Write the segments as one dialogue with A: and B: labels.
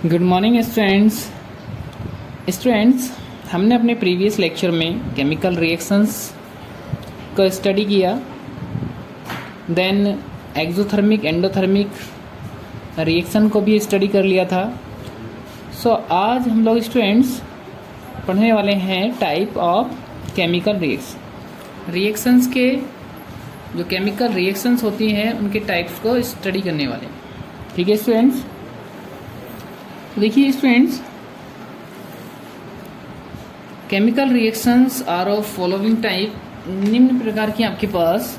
A: Good morning students. हमने अपने previous lecture में केमिकल रिएक्शंस को स्टडी किया, देन एक्सोथर्मिक एंडोथर्मिक रिएक्शन को भी स्टडी कर लिया था। आज हम लोग स्टूडेंट्स पढ़ने वाले हैं टाइप ऑफ केमिकल रिएक्शंस के जो केमिकल रिएक्शंस होती हैं उनके टाइप्स को स्टडी करने वाले। ठीक है स्टूडेंट्स, देखिए students, chemical reactions are of following type. निम्न प्रकार की आपके पास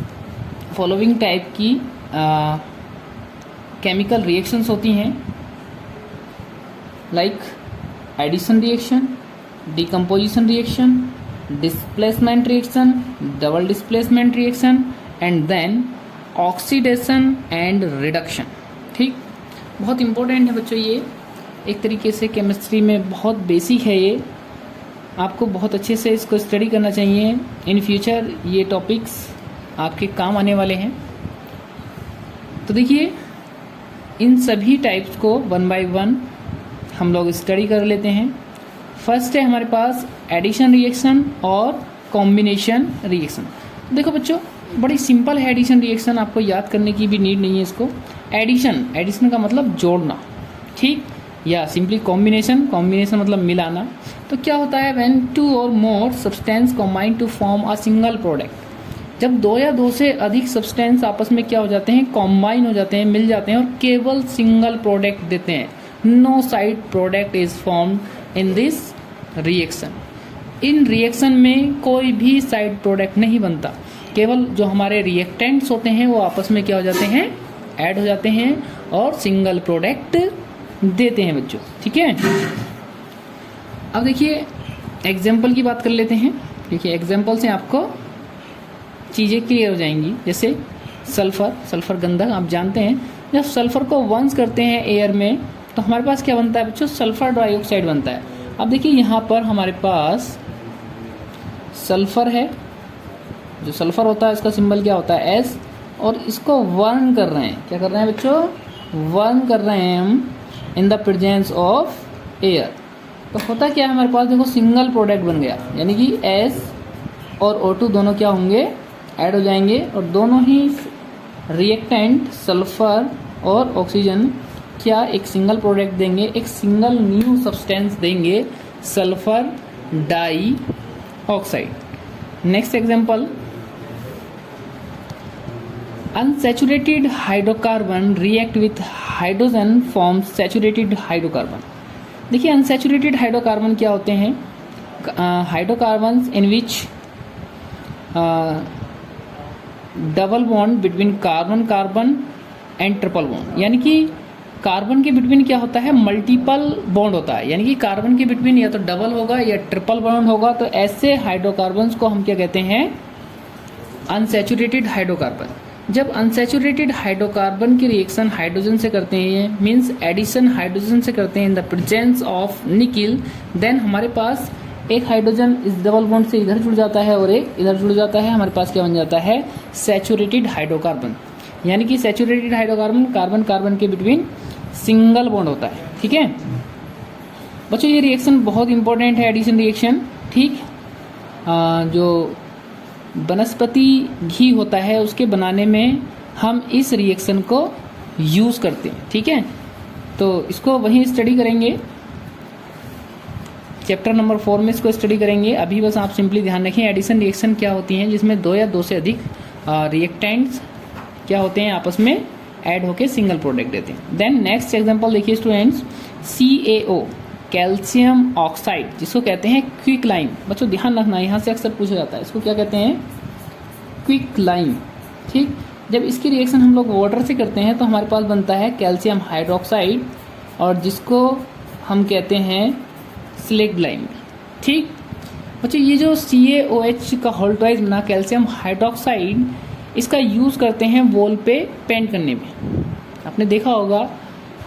A: फॉलोइंग टाइप की केमिकल रिएक्शंस होती हैं, like addition reaction, decomposition reaction, displacement reaction, double displacement reaction and then oxidation and reduction. ठीक, बहुत इंपॉर्टेंट है बच्चों, ये एक तरीके से केमिस्ट्री में बहुत बेसिक है। ये आपको बहुत अच्छे से इसको स्टडी करना चाहिए। इन फ्यूचर ये टॉपिक्स आपके काम आने वाले हैं। तो देखिए, इन सभी टाइप्स को वन बाय वन हम लोग स्टडी कर लेते हैं। फर्स्ट है हमारे पास एडिशन रिएक्शन और कॉम्बिनेशन रिएक्शन। देखो बच्चों, बड़ी सिंपल है एडिशन रिएक्शन, आपको याद करने की भी नीड नहीं है इसको। एडिशन का मतलब जोड़ना, ठीक, या सिंपली कॉम्बिनेशन मतलब मिलाना। तो क्या होता है, व्हेन टू और more substance combine to form a single product. जब दो या दो से अधिक सब्सटेंस आपस में क्या हो जाते हैं, कॉम्बाइन हो जाते हैं, मिल जाते हैं और केवल सिंगल प्रोडक्ट देते हैं। No side product is formed in this reaction. इन रिएक्शन में कोई भी साइड प्रोडक्ट नहीं बनता, केवल जो हमारे रिएक्टेंट्स होते हैं वो आपस में क्या हो जाते हैं, ऐड हो जाते हैं और सिंगल प्रोडक्ट देते हैं बच्चों। ठीक है, अब देखिए एग्जाम्पल की बात कर लेते हैं। देखिए एग्जाम्पल से आपको चीज़ें क्लियर हो जाएंगी। जैसे सल्फर गंधक आप जानते हैं, जब सल्फर को वंस करते हैं एयर में तो हमारे पास क्या बनता है बच्चों, सल्फर डाइऑक्साइड बनता है। अब देखिए यहाँ पर हमारे पास सल्फर है, जो सल्फर होता है इसका सिंबल क्या होता है, एस, और इसको वर्न कर रहे हैं। क्या कर रहे हैं बच्चों, वर्न कर रहे हैं हम इन द प्रेजेंस ऑफ एयर। तो होता क्या है, हमारे पास देखो सिंगल प्रोडक्ट बन गया, यानी कि एस और O2 दोनों क्या होंगे, ऐड हो जाएंगे और दोनों ही रिएक्टेंट सल्फर और ऑक्सीजन क्या एक सिंगल प्रोडक्ट देंगे, एक सिंगल न्यू सब्सटेंस देंगे, sulphur dioxide. Next example, unsaturated hydrocarbon react with hydrogen forms saturated hydrocarbon। देखिए unsaturated hydrocarbon क्या होते हैं, hydrocarbons in which double bond between carbon and triple bond. यानी कि कार्बन के बिटवीन क्या होता है, मल्टीपल बॉन्ड होता है, यानी कि कार्बन के बिटवीन या तो डबल होगा या ट्रिपल बॉन्ड होगा। तो ऐसे हाइड्रोकार्बन्स को हम क्या कहते हैं, अनसैचुरेटेड हाइड्रोकार्बन। जब अनसैचुरेटेड हाइड्रोकार्बन की रिएक्शन हाइड्रोजन से करते हैं, मींस एडिशन हाइड्रोजन से करते हैं in the presence of nickel, then हमारे पास एक हाइड्रोजन इस डबल बॉन्ड से इधर जुड़ जाता है और एक इधर जुड़ जाता है। हमारे पास क्या बन जाता है, सैचुरेटेड हाइड्रोकार्बन। यानी कि सैचुरेटेड हाइड्रोकार्बन कार्बन के बिटवीन सिंगल बॉन्ड होता है। ठीक है बच्चों, ये रिएक्शन बहुत इंपॉर्टेंट है, एडिशन रिएक्शन। ठीक, जो वनस्पति घी होता है उसके बनाने में हम इस रिएक्शन को यूज़ करते हैं। ठीक है, तो इसको वहीं स्टडी करेंगे, चैप्टर नंबर 4 में इसको स्टडी करेंगे। अभी बस आप सिंपली ध्यान रखें एडिशन रिएक्शन क्या होती हैं, जिसमें दो या दो से अधिक रिएक्टेंट्स क्या होते हैं, आपस में ऐड होके सिंगल प्रोडक्ट देते हैं। देन नेक्स्ट एग्जांपल देखिए स्टूडेंट्स, CaO कैल्शियम ऑक्साइड, जिसको कहते हैं क्विक लाइम। बच्चों ध्यान रखना, यहाँ से अक्सर पूछा जाता है, इसको क्या कहते हैं, क्विक लाइम। ठीक, जब इसकी रिएक्शन हम लोग वाटर से करते हैं तो हमारे पास बनता है कैल्शियम हाइड्रोक्साइड, और जिसको हम कहते हैं स्लेग लाइम। ठीक बच्चों, ये जो CaOH का होल्टवाइज बना कैल्शियम हाइड्रोक्साइड, इसका यूज़ करते हैं वॉल पे पेंट करने में। आपने देखा होगा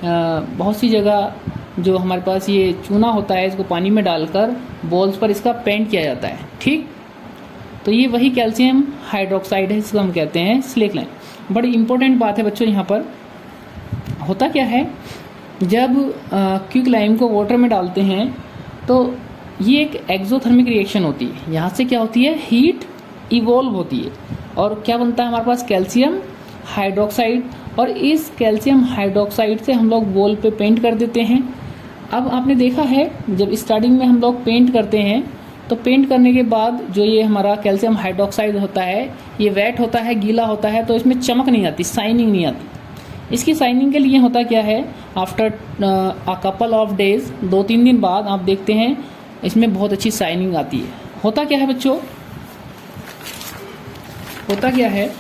A: बहुत सी जगह जो हमारे पास ये चूना होता है, इसको पानी में डालकर बॉल्स पर इसका पेंट किया जाता है। ठीक, तो ये वही कैल्शियम हाइड्रोक्साइड है, इसको हम कहते हैं स्लेग लाइम। बड़ी इंपॉर्टेंट बात है बच्चों, यहाँ पर होता क्या है, जब क्विक लाइम को वाटर में डालते हैं तो ये एक एक्सोथर्मिक रिएक्शन होती है। यहाँ से क्या होती है, हीट इवॉल्व होती है और क्या बनता है हमारे पास, कैल्शियम हाइड्रोक्साइड। और इस कैल्शियम हाइड्रोक्साइड से हम लोग वॉल पे पेंट कर देते हैं। अब आपने देखा है जब स्टार्टिंग में हम लोग पेंट करते हैं तो पेंट करने के बाद जो ये हमारा कैल्शियम हाइड्रोक्साइड होता है ये वेट होता है, गीला होता है, तो इसमें चमक नहीं आती, शाइनिंग नहीं आती। इसकी शाइनिंग के लिए होता क्या है, after a couple of days, 2-3 दिन बाद आप देखते हैं इसमें बहुत अच्छी शाइनिंग आती है। होता क्या है बच्चों, होता क्या है,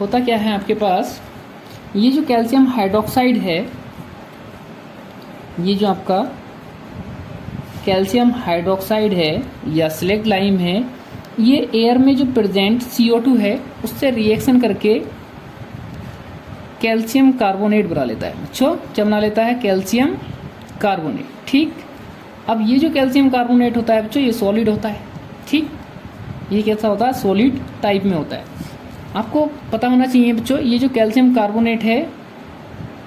A: होता क्या है आपके पास, ये जो कैल्शियम हाइड्रोक्साइड है, ये जो आपका कैल्शियम हाइड्रोक्साइड है या स्लेक्ट लाइम है, ये एयर में जो प्रेजेंट CO2 है उससे रिएक्शन करके कैल्शियम कार्बोनेट बना लेता है बच्चों। क्या बना लेता है, कैल्शियम कार्बोनेट। ठीक, अब ये जो कैल्शियम कार्बोनेट होता है बच्चों ये सॉलिड होता है। ठीक, ये कैसा होता है, सॉलिड टाइप में होता है। आपको पता होना चाहिए बच्चों, ये जो कैल्शियम कार्बोनेट है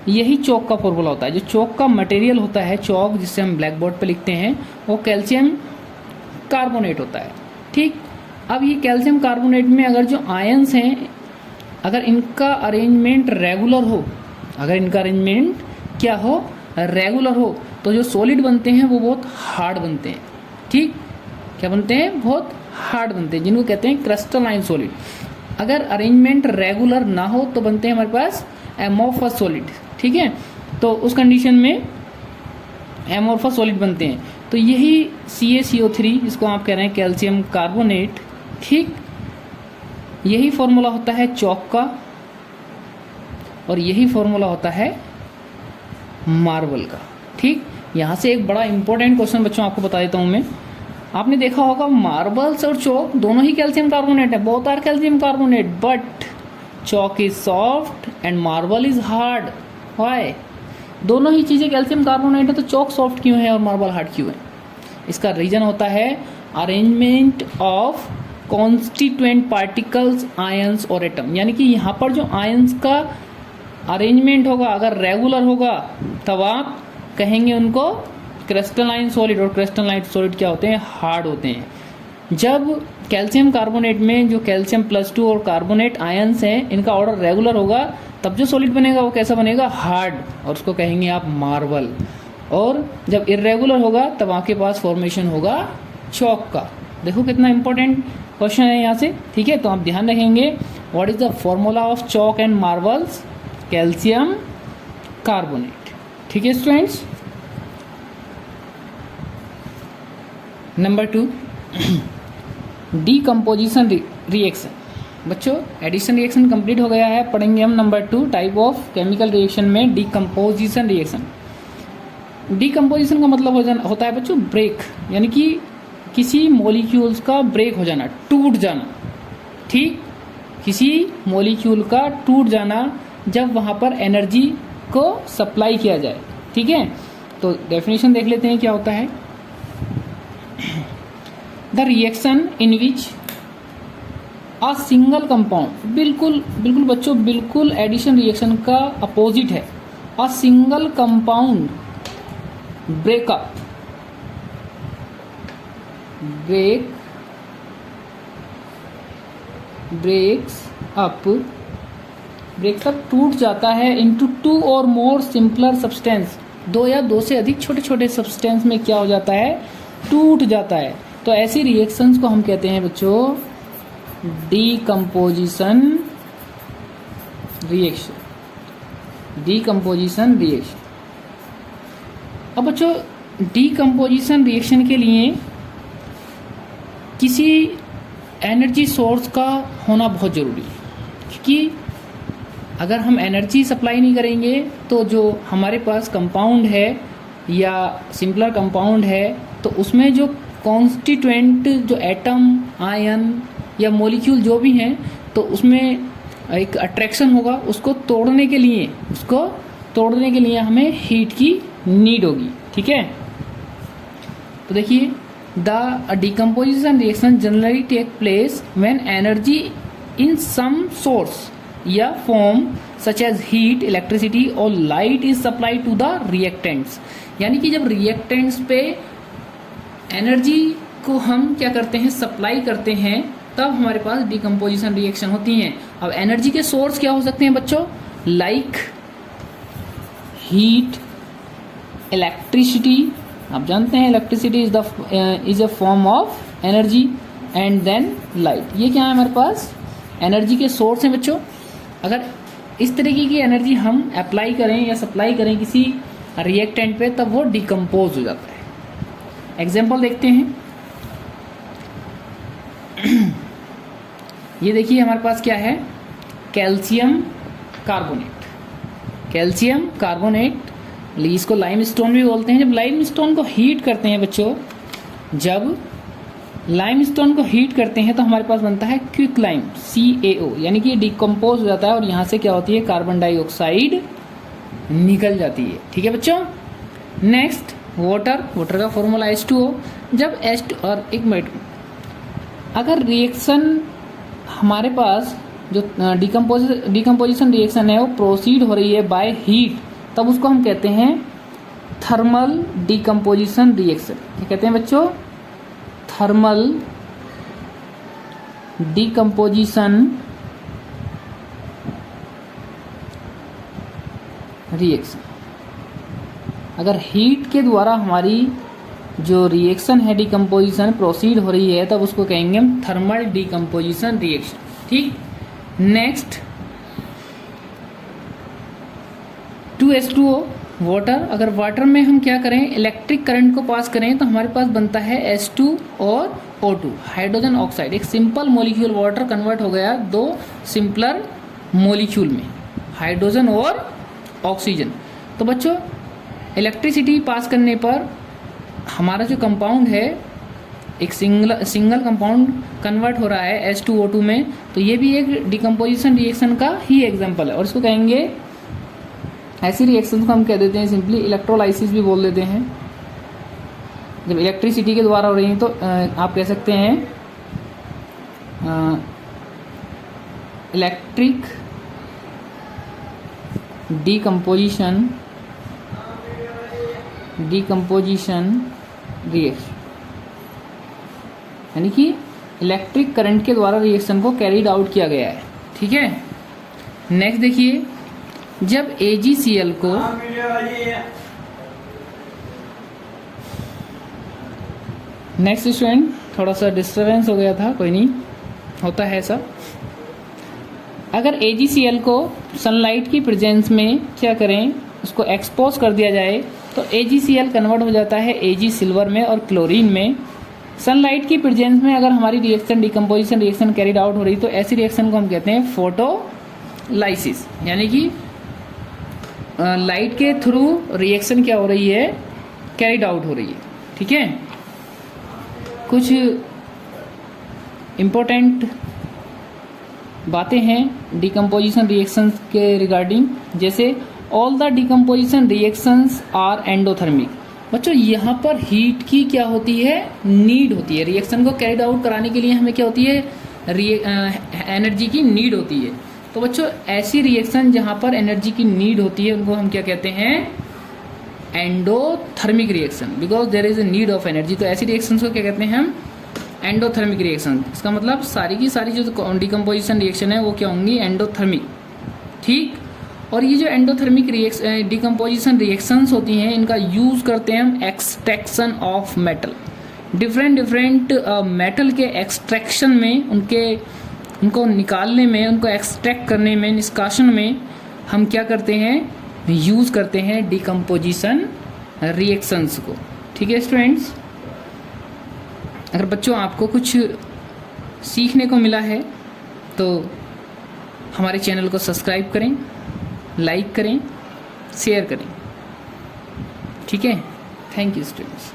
A: यही चौक का फॉर्मूला होता है। जो चौक का मटेरियल होता है, चौक जिससे हम ब्लैक बोर्ड पे लिखते हैं, वो कैल्शियम कार्बोनेट होता है। ठीक, अब ये कैल्शियम कार्बोनेट में अगर जो आयंस हैं, अगर इनका अरेंजमेंट रेगुलर हो, अगर इनका अरेंजमेंट क्या हो, रेगुलर हो, तो जो सॉलिड बनते हैं वो बहुत हार्ड बनते हैं। ठीक, क्या बनते हैं, बहुत हार्ड बनते हैं, जिनको कहते हैं क्रिस्टलाइन सॉलिड। अगर अरेंजमेंट रेगुलर ना हो तो बनते हैं हमारे पास एमोर्फस सॉलिड। ठीक है, तो उस कंडीशन में एमोर्फस सॉलिड बनते हैं। तो यही CaCO3 इसको आप कह रहे हैं कैल्शियम कार्बोनेट। ठीक, यही फॉर्मूला होता है चौक का और यही फॉर्मूला होता है मार्बल का। ठीक, यहाँ से एक बड़ा इंपॉर्टेंट क्वेश्चन बच्चों आपको बता देता हूँ मैं। आपने देखा होगा मार्बल्स और चौक दोनों ही कैल्शियम कार्बोनेट है, both are calcium carbonate, but chalk is soft and marble is hard. Why? दोनों ही चीज़ें कैल्शियम कार्बोनेट है तो चौक सॉफ्ट क्यों है और मार्बल हार्ड क्यों है? इसका रीजन होता है arrangement of constituent particles, ions और एटम। यानी कि यहाँ पर जो आयंस का अरेंजमेंट होगा अगर रेगुलर होगा तब आप कहेंगे उनको क्रिस्टलाइन सॉलिड। और क्रिस्टलाइन सॉलिड क्या होते हैं, हार्ड होते हैं। जब कैल्शियम कार्बोनेट में जो कैल्शियम +2 और कार्बोनेट आयंस हैं इनका ऑर्डर रेगुलर होगा तब जो सॉलिड बनेगा वो कैसा बनेगा, हार्ड, और उसको कहेंगे आप मार्बल। और जब इरेगुलर होगा तब आपके पास फॉर्मेशन होगा चौक का। देखो कितना इंपॉर्टेंट क्वेश्चन है यहाँ से। ठीक है, तो आप ध्यान रखेंगे, what is the formula of chalk and marbles, calcium carbonate. ठीक है स्टूडेंट्स। Number 2 decomposition reaction. बच्चों एडिशन रिएक्शन कंप्लीट हो गया है, पढ़ेंगे हम number 2 type of chemical reaction में डीकम्पोजिशन रिएक्शन। डीकम्पोजिशन का मतलब होता है बच्चों ब्रेक, यानी कि किसी मॉलिक्यूल्स का ब्रेक हो जाना, टूट जाना। ठीक, किसी मॉलिक्यूल का टूट जाना जब वहाँ पर एनर्जी को सप्लाई किया जाए। ठीक है, तो डेफिनेशन देख लेते हैं क्या होता है। The reaction in which a single compound, बिल्कुल बिल्कुल बच्चों, बिल्कुल एडिशन रिएक्शन का अपोजिट है। A single compound break up, breaks up टूट जाता है इनटू 2 और मोर सिंपलर सब्सटेंस। 2 या 2 से अधिक छोटे छोटे सब्सटेंस में क्या हो जाता है, टूट जाता है। तो ऐसी रिएक्शंस को हम कहते हैं बच्चों डीकम्पोजिशन रिएक्शन। Decomposition reaction. अब बच्चों डीकम्पोजिशन रिएक्शन के लिए किसी एनर्जी सोर्स का होना बहुत ज़रूरी है, क्योंकि अगर हम एनर्जी सप्लाई नहीं करेंगे तो जो हमारे पास कंपाउंड है या सिंपलर कंपाउंड है तो उसमें जो कॉन्स्टिट्यूएंट जो एटम, आयन या मॉलिक्यूल जो भी हैं तो उसमें एक अट्रैक्शन होगा। उसको तोड़ने के लिए हमें हीट की नीड होगी। ठीक है, तो देखिए the decomposition reaction generally take place when energy in some source, या foam such as heat, electricity or light is supplied to the reactants। यानी कि जब रिएक्टेंट्स पे एनर्जी को हम क्या करते हैं, सप्लाई करते हैं, तब हमारे पास डिकम्पोजिशन रिएक्शन होती हैं। अब एनर्जी के सोर्स क्या हो सकते हैं बच्चों, लाइक हीट, इलेक्ट्रिसिटी, आप जानते हैं electricity is a form of energy, and then light. ये क्या है हमारे पास, एनर्जी के सोर्स हैं बच्चों। अगर इस तरीके की एनर्जी हम अप्लाई करें या सप्लाई करें किसी रिएक्टेंट पे, तब वो डिकम्पोज हो जाता है। एग्जाम्पल देखते हैं। ये देखिए हमारे पास क्या है, कैल्शियम कार्बोनेट। कैल्शियम कार्बोनेट, इसको लाइमस्टोन भी बोलते हैं। जब लाइमस्टोन को हीट करते हैं बच्चों, जब लाइमस्टोन को हीट करते हैं तो हमारे पास बनता है क्विक लाइम, CaO, यानी कि डिकम्पोज हो जाता है और यहाँ से क्या होती है, कार्बन डाइऑक्साइड निकल जाती है। ठीक है बच्चों। नेक्स्ट वाटर, वाटर का फॉर्मूला H2O। जब H2 और एक मिनट, अगर रिएक्शन हमारे पास जो डिकम्पोजिशन रिएक्शन है वो प्रोसीड हो रही है बाय हीट, तब उसको हम कहते हैं थर्मल डिकम्पोजिशन रिएक्शन। क्या कहते हैं बच्चों, थर्मल डिकम्पोजिशन रिएक्शन। अगर हीट के द्वारा हमारी जो रिएक्शन है डिकम्पोजिशन प्रोसीड हो रही है, तब उसको कहेंगे हम थर्मल डिकम्पोजिशन रिएक्शन। ठीक। Next 2H2O water. अगर वाटर में हम क्या करें, इलेक्ट्रिक करंट को पास करें, तो हमारे पास बनता है H2 और O2, हाइड्रोजन ऑक्साइड। एक सिंपल मॉलिक्यूल वाटर कन्वर्ट हो गया दो सिंपलर मॉलिक्यूल में, हाइड्रोजन और ऑक्सीजन। तो बच्चों इलेक्ट्रिसिटी पास करने पर हमारा जो कंपाउंड है, एक सिंगल कंपाउंड कन्वर्ट हो रहा है H2O2 में, तो ये भी एक डिकम्पोजिशन रिएक्शन का ही एग्जाम्पल है। और इसको कहेंगे, ऐसी रिएक्शन को हम कह देते हैं सिंपली इलेक्ट्रोलाइसिस भी बोल देते हैं। जब इलेक्ट्रिसिटी के द्वारा हो रही है तो आप कह सकते हैं इलेक्ट्रिक डिकम्पोजिशन रिएक्शन, यानी कि इलेक्ट्रिक करंट के द्वारा रिएक्शन को कैरीड आउट किया गया है। ठीक है। नेक्स्ट देखिए, जब AgCl को नेक्स्ट स्टूडेंट, थोड़ा सा डिस्टर्बेंस हो गया था, कोई नहीं, होता है ऐसा। अगर AgCl को सनलाइट की प्रेजेंस में क्या करें, उसको एक्सपोज कर दिया जाए, तो AgCl कन्वर्ट हो जाता है Ag सिल्वर में और क्लोरीन में। सनलाइट की प्रेजेंस में अगर हमारी reaction decomposition reaction carried out हो रही, तो ऐसी रिएक्शन को हम कहते हैं फोटोलाइसिस, यानी कि लाइट के थ्रू रिएक्शन क्या हो रही है, कैरिड आउट हो रही है। ठीक है। कुछ इम्पोर्टेंट बातें हैं डिकम्पोजिशन रिएक्शंस के रिगार्डिंग, जैसे all the decomposition reactions are endothermic. बच्चों यहाँ पर हीट की क्या होती है, नीड होती है। रिएक्शन को कैरिड आउट कराने के लिए हमें क्या होती है, एनर्जी की नीड होती है। तो बच्चों ऐसी रिएक्शन जहाँ पर एनर्जी की नीड होती है उनको हम क्या कहते हैं, endothermic reaction, because there is a need of energy. तो ऐसी रिएक्शंस को क्या कहते हैं हम, एंडोथर्मिक रिएक्शन। इसका मतलब सारी की सारी जो डिकम्पोजिशन रिएक्शन है वो क्या होंगी, एंडोथर्मिक। ठीक। और ये जो एंडोथर्मिक रिएक्शन डिकम्पोजिशन रिएक्शंस होती हैं, इनका यूज करते हैं हम extraction of metal. Different metal के एक्सट्रैक्शन में, उनको निकालने में, उनको एक्सट्रैक्ट करने में, निष्कासन में हम क्या करते हैं, यूज करते हैं डिकम्पोजिशन रिएक्शंस को। ठीक है स्टूडेंट्स। अगर बच्चों आपको कुछ सीखने को मिला है तो हमारे चैनल को सब्सक्राइब करें, लाइक करें, शेयर करें। ठीक है। Thank you students.